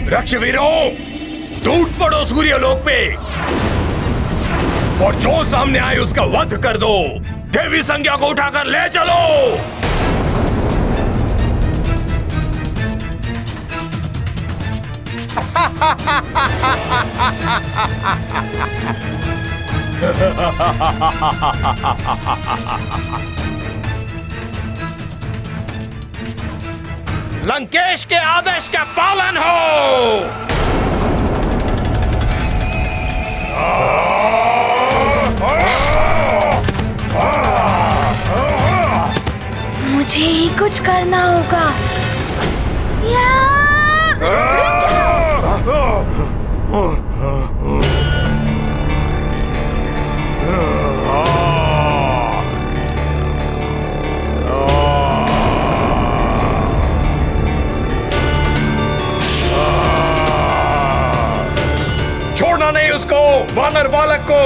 रक्षवीरों, टूट पड़ो सूर्यलोक पे और जो सामने आए उसका वध कर दो। देवी संज्ञा को उठाकर ले चलो। लंकेश के आदेश का पालन हो। मुझे ही कुछ करना होगा। छोड़ना नहीं उसको, वानर बालक को।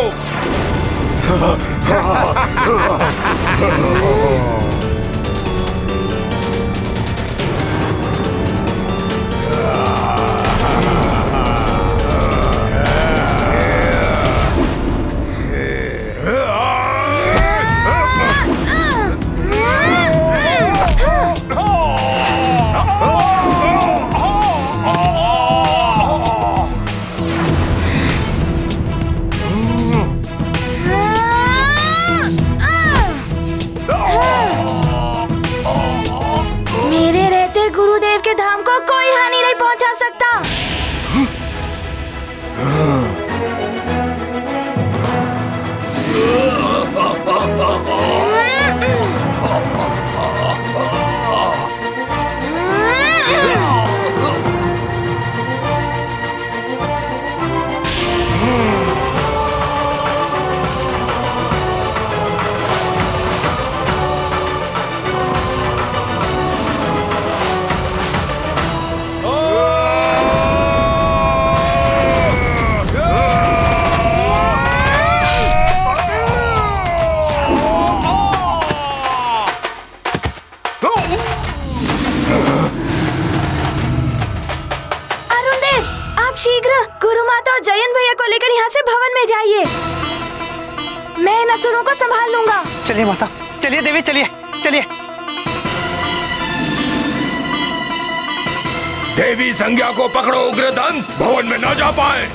गुरुदेव के धाम को कोई हानि नहीं पहुंचा सकता। शीघ्र गुरु माता और जयंत भैया को लेकर यहाँ से भवन में जाइए। मैं इन असुरों को संभाल लूंगा। चलिए माता, चलिए देवी, चलिए चलिए। देवी संज्ञा को पकड़ो उग्रदंत, भवन में न जा पाए।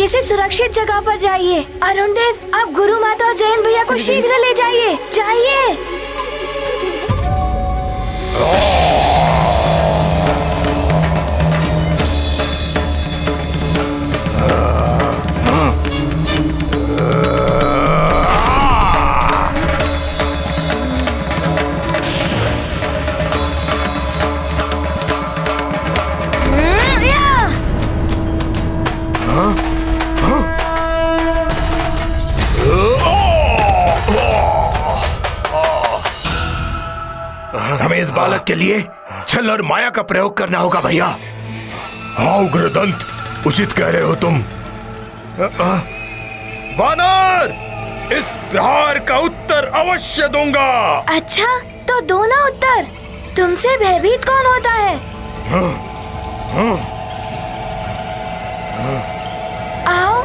किसी सुरक्षित जगह पर जाइए। अरुण देव, आप गुरु माता और जयंत भैया को शीघ्र ले जाइए। जाइए। हमें इस बालक के लिए छल और माया का प्रयोग करना होगा भैया। हाँ उग्रदंत, उचित कह रहे हो तुम। वानर, इस प्रहार का उत्तर अवश्य दूंगा। अच्छा, तो दो ना उत्तर। तुमसे भयभीत कौन होता है? आओ।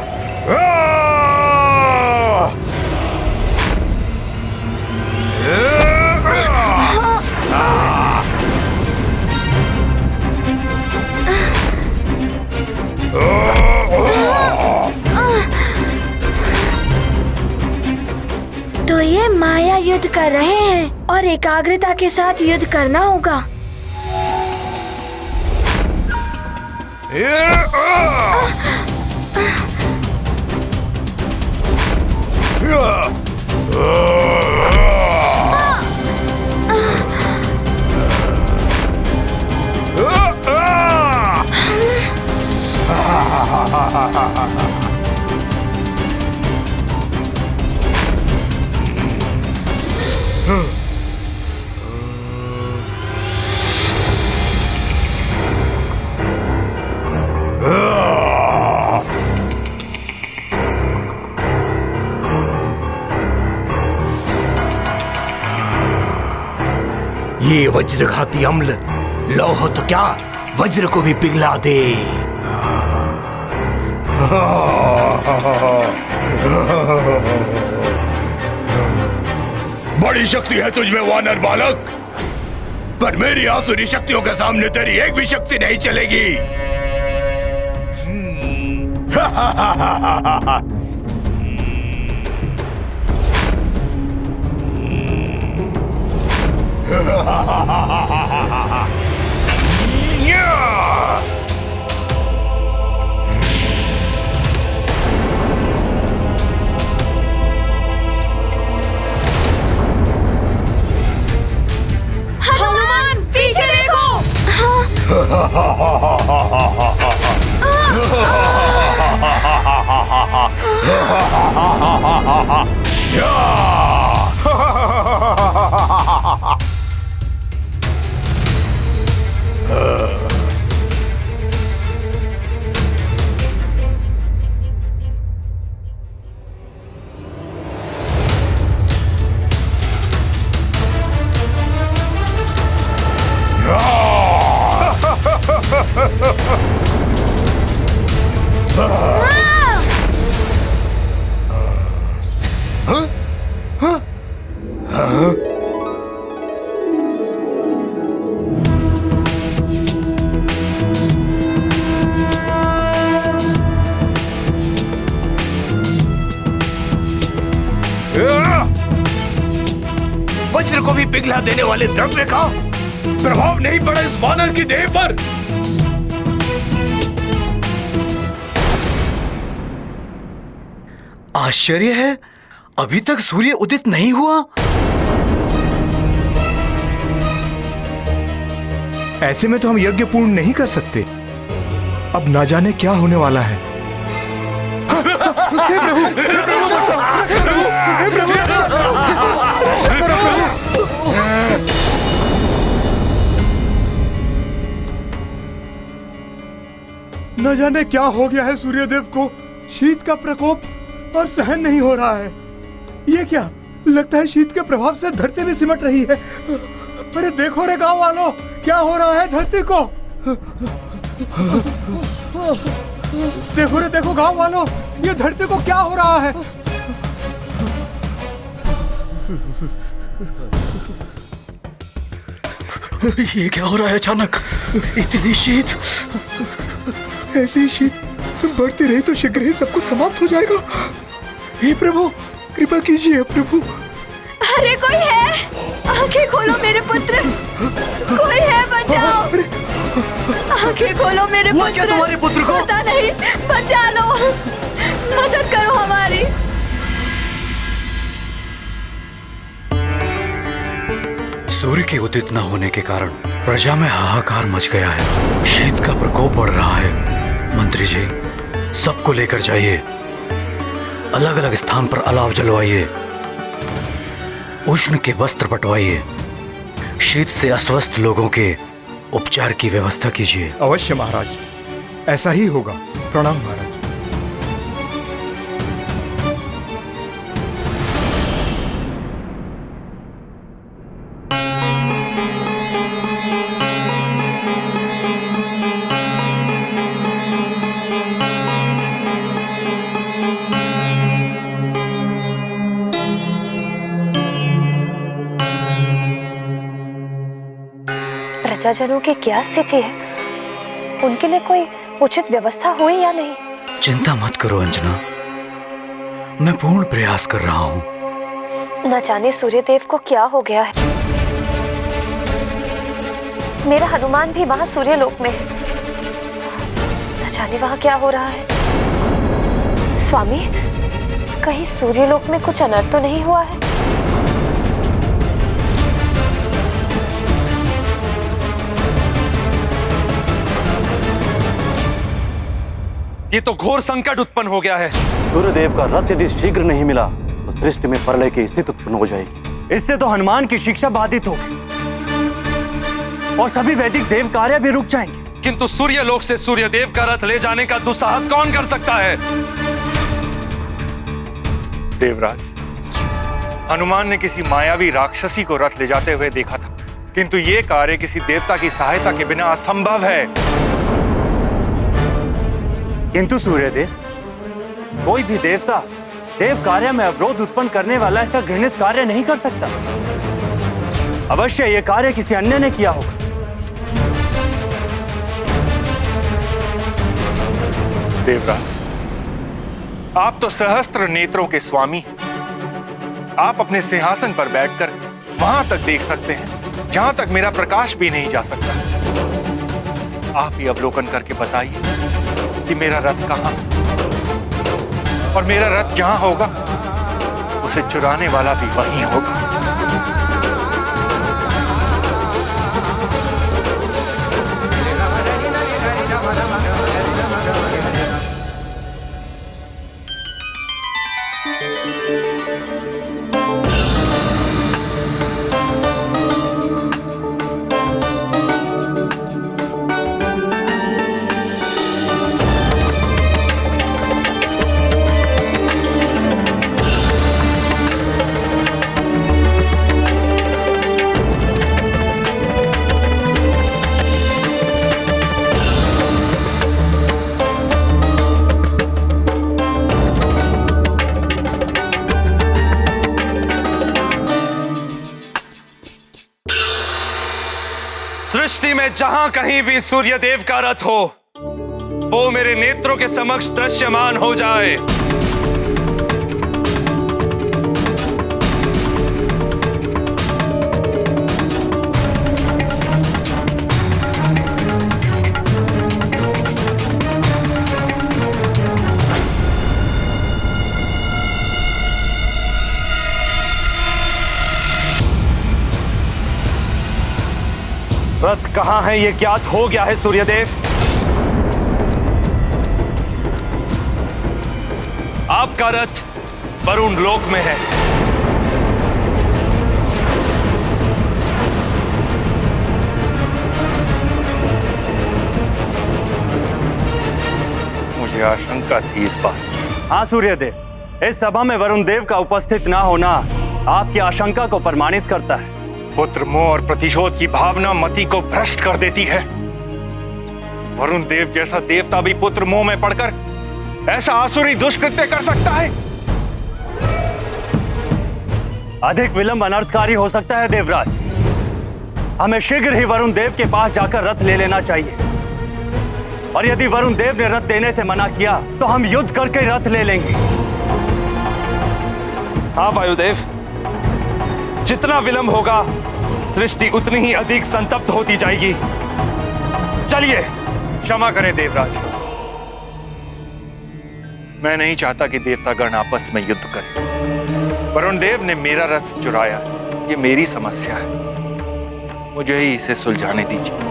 तो ये माया युद्ध कर रहे हैं और एकाग्रता के साथ युद्ध करना होगा। ये वज्रघाती अम्ल लौह तो क्या, वज्र को भी पिघला दे। बड़ी शक्ति है तुझमें वानर बालक, पर मेरी आसुरी शक्तियों के सामने तेरी एक भी शक्ति नहीं चलेगी। हनुमान, पीछे देखो। वज्र को भी पिघला देने वाले द्रव्य का प्रभाव नहीं पड़ा इस वानर की देह पर। आश्चर्य है, अभी तक सूर्य उदित नहीं हुआ। ऐसे में तो हम यज्ञ पूर्ण नहीं कर सकते। अब ना जाने क्या होने वाला है। हे प्रभु, हे प्रभु, बचाओ, हे प्रभु, हे प्रभु, रक्षा करो प्रभु। न जाने क्या हो गया है सूर्यदेव को, शीत का प्रकोप और सहन नहीं हो रहा है। ये क्या, लगता है शीत के प्रभाव से धरती भी सिमट रही है। अरे देखो रे गांव वालों, क्या हो रहा है धरती को। देखो रे देखो गांव वालों, ये धरती को क्या हो रहा है। ये क्या हो रहा है अचानक, इतनी शीत। ऐसी शीत बढ़ती रही तो शीघ्र ही सब कुछ समाप्त हो जाएगा। हे प्रभु, कृपा कीजिए प्रभु। अरे कोई है, आंखें खोलो मेरे पुत्र, कोई है, बचाओ। आंखें खोलो मेरे हुआ पुत्र। क्या तुम्हारे पुत्र को? पता नहीं, बचा लो, मदद करो हमारी। सूर्य के उदित न होने के कारण प्रजा में हाहाकार मच गया है। शीत का प्रकोप बढ़ रहा है। मंत्री जी, सबको लेकर जाइए, अलग अलग स्थान पर अलाव जलवाइए, उष्ण के वस्त्र बंटवाइए, शीत से अस्वस्थ लोगों के उपचार की व्यवस्था कीजिए। अवश्य महाराज, ऐसा ही होगा। प्रणाम महाराज। प्रजाजनों की क्या स्थिति है? उनके लिए कोई उचित व्यवस्था हुई या नहीं? चिंता मत करो अंजना, मैं पूर्ण प्रयास कर रहा हूँ। न जाने सूर्यदेव को क्या हो गया है। मेरा हनुमान भी वहां सूर्यलोक में है। न जाने वहां क्या हो रहा है। स्वामी, कहीं सूर्यलोक में कुछ अनर्थ तो नहीं हुआ है? ये तो घोर संकट उत्पन्न हो गया है। सूर्यदेव का रथ यदि शीघ्र नहीं मिला तो सृष्टि में प्रलय की स्थिति उत्पन्न हो जाएगी। इससे तो हनुमान की शिक्षा बाधित होगी और सभी वैदिक देव कार्य भी रुक जाएंगे। किंतु सूर्यलोक से सूर्यदेव का रथ ले जाने का दुस्साहस कौन कर सकता है? देवराज, हनुमान ने किसी मायावी राक्षसी को रथ ले जाते हुए देखा था, किंतु ये कार्य किसी देवता की सहायता के बिना असंभव है। किंतु सूर्यदेव, कोई भी देवता देव कार्य में अवरोध उत्पन्न करने वाला ऐसा घृणित कार्य नहीं कर सकता। अवश्य यह कार्य किसी अन्य ने किया होगा। देवराज, आप तो सहस्त्र नेत्रों के स्वामी। आप अपने सिंहासन पर बैठकर वहां तक देख सकते हैं जहां तक मेरा प्रकाश भी नहीं जा सकता। आप ही अवलोकन करके बताइए कि मेरा रथ कहां, और मेरा रथ जहां होगा उसे चुराने वाला भी वहीं होगा। सृष्टि में जहां कहीं भी सूर्यदेव का रथ हो, वो मेरे नेत्रों के समक्ष दृश्यमान हो जाए। रथ कहां है ये ज्ञात हो गया है सूर्यदेव। आपका रथ वरुण लोक में है। मुझे आशंका थी इस बात की। हाँ सूर्यदेव, इस सभा में वरुण देव का उपस्थित ना होना आपकी आशंका को प्रमाणित करता है। पुत्र मोह और प्रतिशोध की भावना मति को भ्रष्ट कर देती है। वरुण देव जैसा देवता भी पुत्र मोह में पड़कर ऐसा आसुरी दुष्कृत्य कर सकता है। अधिक विलंब अनर्थकारी हो सकता है देवराज। हमें शीघ्र ही वरुण देव के पास जाकर रथ ले लेना चाहिए। और यदि वरुण देव ने रथ देने से मना किया तो हम युद्ध करके रथ ले लेंगे। हाँ वायुदेव, जितना विलंब होगा सृष्टि उतनी ही अधिक संतप्त होती जाएगी। चलिए। क्षमा करें देवराज, मैं नहीं चाहता कि देवतागण आपस में युद्ध करें। वरुण देव ने मेरा रथ चुराया, ये मेरी समस्या है, मुझे ही इसे सुलझाने दीजिए।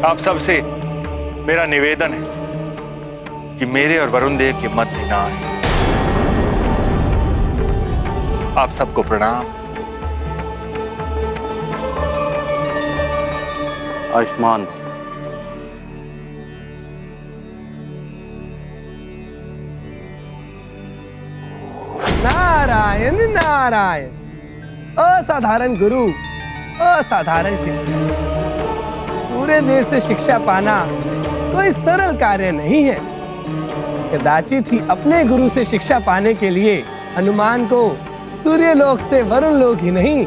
आप सबसे मेरा निवेदन है कि मेरे और वरुण देव के मध्य ना आए। आप सबको प्रणाम। आयुष्मान। नारायण नारायण। असाधारण गुरु, असाधारण शिष्य। पूरे देश से शिक्षा पाना कोई सरल कार्य नहीं है। कदाचित ही अपने गुरु से शिक्षा पाने के लिए हनुमान को सूर्य लोक से वरुण लोक ही नहीं,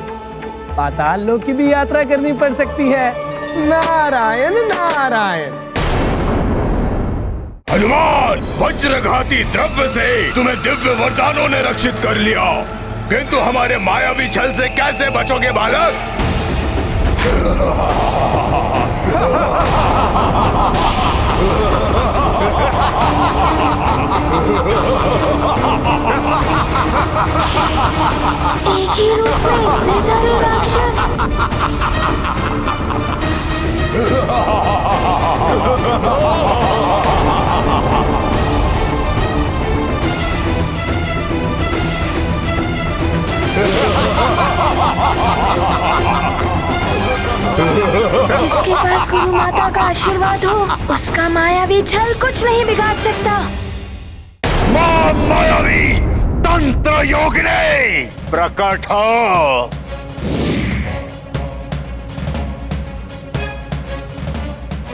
पाताल लोक की भी यात्रा करनी पड़ सकती है। नारायण नारायण। हनुमान, वज्रघाती द्रव्य से तुम्हें दिव्य वरदानों ने रक्षित कर लिया, किंतु हमारे मायावी छल से कैसे बचोगे बालक? एक ही रूप में इतने सारे राक्षस। जिसके पास गुरु माता का आशीर्वाद हो, उसका मायावी छल कुछ नहीं बिगाड़ सकता। मां मायावी तंत्र योगिनी प्रकट हो।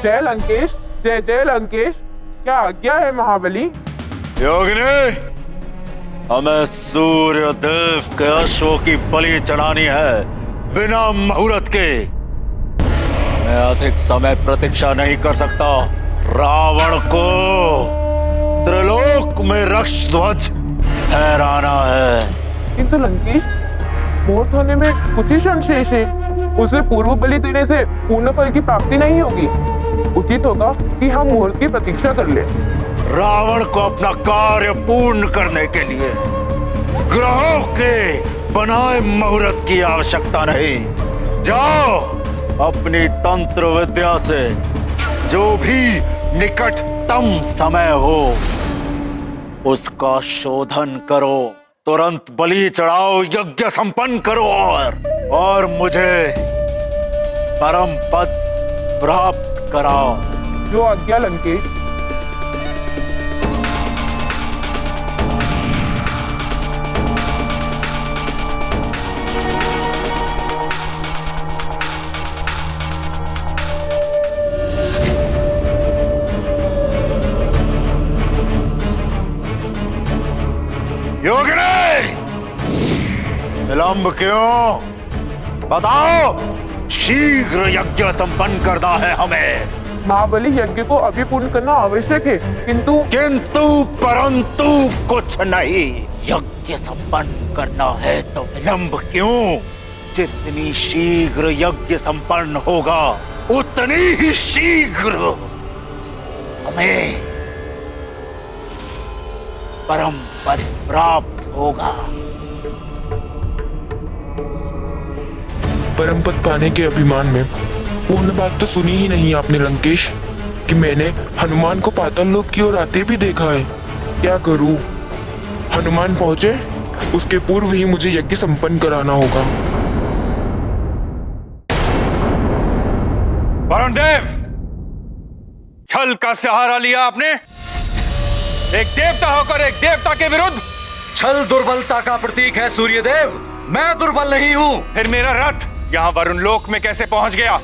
जय लंकेश, जय जय लंकेश। क्या आज्ञा है महाबली? योगिनी, हमें सूर्य देव के अश्वों की बलि चढ़ानी है बिना मुहूर्त के। मैं अधिक समय प्रतीक्षा नहीं कर सकता। रावण को त्रिलोक में रक्ष ध्वज फहराना है। किंतु लंकेश, मुहूर्त होने में कुछ ही क्षण शेष है। उसे पूर्व बलि देने से पूर्ण फल की प्राप्ति नहीं होगी। उचित होगा कि हम मुहूर्त की प्रतीक्षा कर लें। रावण को अपना कार्य पूर्ण करने के लिए ग्रहों के बनाए मुहूर्त की आवश्यकता नहीं। जाओ, अपनी तंत्र विद्या से जो भी निकटतम समय हो उसका शोधन करो, तुरंत बलि चढ़ाओ, यज्ञ संपन्न करो और मुझे परम पद प्राप्त कराओ। जो आज्ञा लंकेश। योगिनी, विलंब क्यों? बताओ, शीघ्र यज्ञ संपन्न करना है हमें। महाबली, यज्ञ को अभी पूर्ण करना आवश्यक है, किंतु परंतु कुछ नहीं। यज्ञ संपन्न करना है तो विलंब क्यों? जितनी शीघ्र यज्ञ संपन्न होगा उतनी ही शीघ्र हमें परम पद प्राप्त होगा। परम पद पाने के अभिमान में पूर्ण बात तो सुनी ही नहीं आपने लंकेश, कि मैंने हनुमान को पाताल लोक की ओर आते भी देखा है। क्या करूं? हनुमान पहुंचे उसके पूर्व ही मुझे यज्ञ संपन्न कराना होगा। वरुण देव, छल का सहारा लिया आपने। एक देवता होकर एक देवता के विरुद्ध। छल दुर्बलता का प्रतीक है सूर्यदेव, मैं दुर्बल नहीं हूं। फिर मेरा रथ यहां वरुण लोक में कैसे पहुंच गया?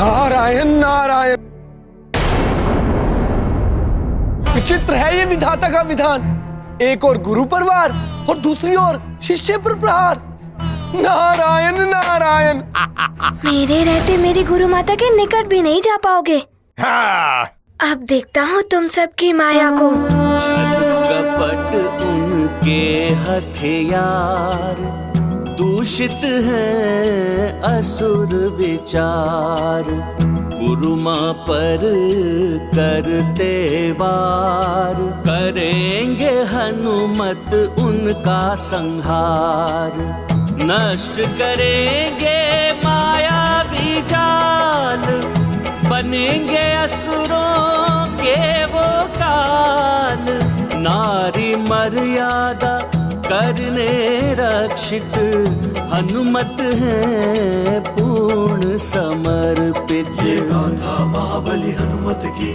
नारायण नारायण, विचित्र है ये विधाता का विधान। एक और गुरु पर वार और दूसरी ओर शिष्य पर प्रहार। नारायण नारायण। मेरे रहते मेरी गुरु माता के निकट भी नहीं जा पाओगे। हाँ। अब देखता हूँ तुम सबकी माया को। कपट उनके हथियार, दूषित है असुर विचार। गुरु माँ पर करते वार, करेंगे हनुमत उनका संहार। नष्ट करेंगे मायावी जाल, बनेंगे असुरों के वो काल। नारी मर्यादा करने रक्षित, हनुमत है पूर्ण समर्पित। ये गाथा महाबली हनुमत की,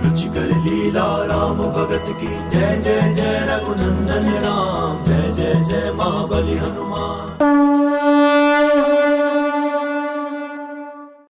रुचिकर लीला राम भगत की। जय जय जय रघुनंदन राम, जय जय जय महाबली हनुमान।